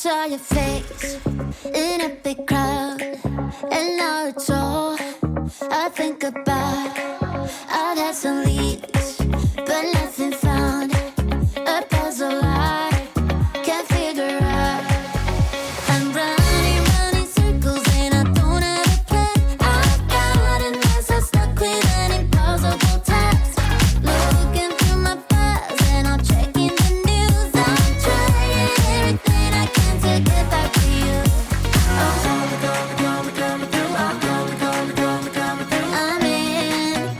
saw your face in a big crowd, and now it's all I think about. I've had some leads, but nothing found. A puzzle I can't figure out. I'm running, running circles and I don't have a plan. I've got a mess, I'm stuck with an impossible task. Looking through my files and I'm checking the news. I'm trying everything I can to get back to you. I'm in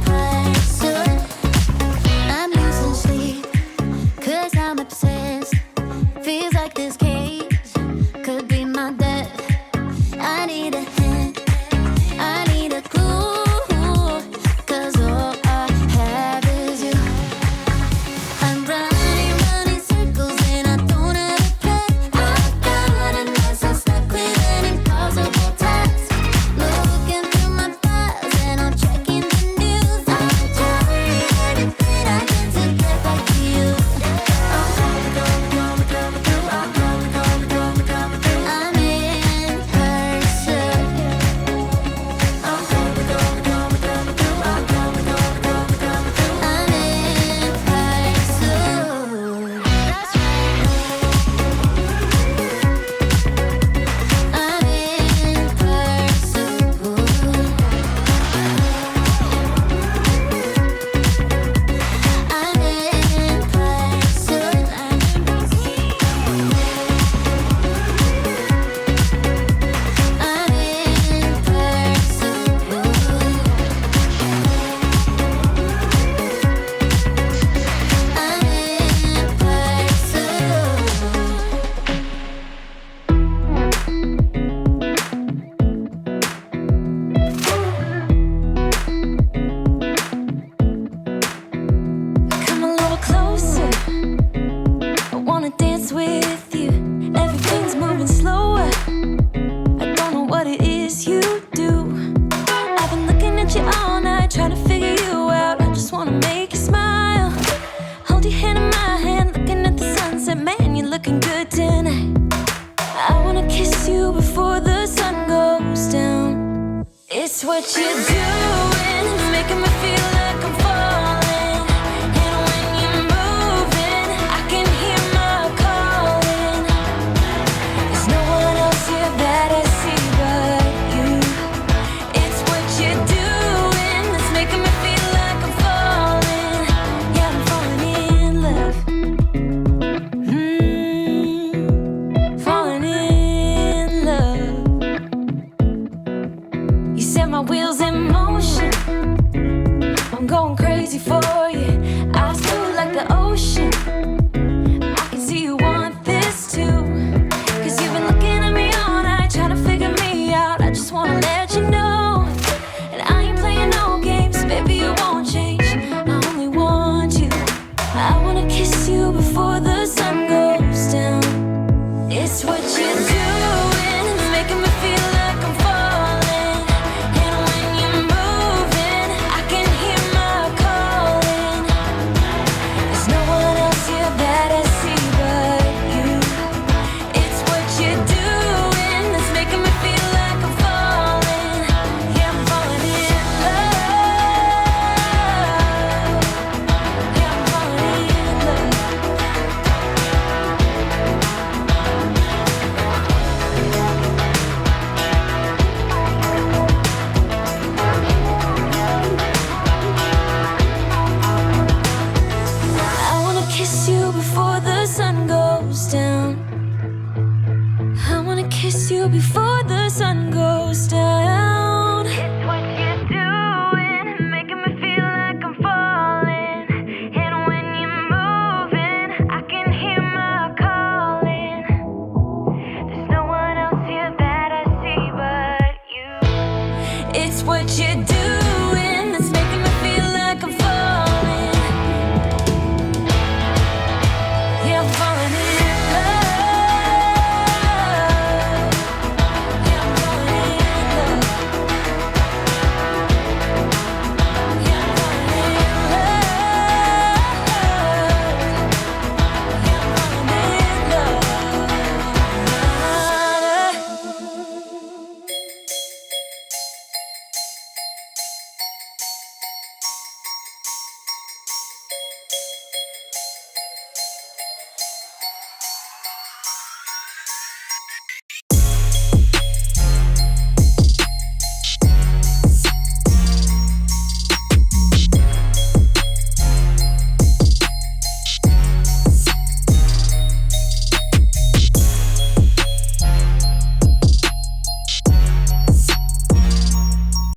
pursuit. I'm losing sleep 'cause I'm obsessed. Feels like this case could be my death. I need a hint, I need a clue, 'cause all I have is you. I'm running, running circles and I don't have a plan. I've got a mess, I'm stuck with an impossible task. Looking through my files and I'm checking the news. I'm trying everything I can to get back to you. I'm in pursuit. I'm in pursuit. That's right. I'm in pursuit. I'm in pursuit. I'm in Come a little closer. I wanna dance with you. Everything's moving slower. I don't know what it is you do. I've been looking at you all night, trying to figure you out. I just wanna make you smile. Hold your hand in my hand, looking at the sunset. Man, you're looking good tonight. I wanna kiss you before the sun goes down. It's what you're doing, making me feel like I'm falling. And when you're moving, I can hear my calling. There's no one else here that I see but you. It's what you're doing that's making me feel like I'm falling. Yeah, I'm falling in love. Falling in love. You set my wheels in motion. I'm going crazy for you. Eyes blue like the ocean. I can see you want this too. 'Cause you've been looking at me all night, trying to figure me out. I just wanna let you know. And I ain't playing no games, baby, you won't change. I only want you. I wanna kiss you before the sun goes down. It's what you're doing, it's making me feel like I'm falling. And when you're moving, I can hear my calling. There's no one else here that I see but you. It's what you're doing that's making me feel like I'm falling. Yeah, I'm falling in love. Yeah, I'm falling in love. I wanna kiss you before the sun goes down. I wanna kiss you before the sun goes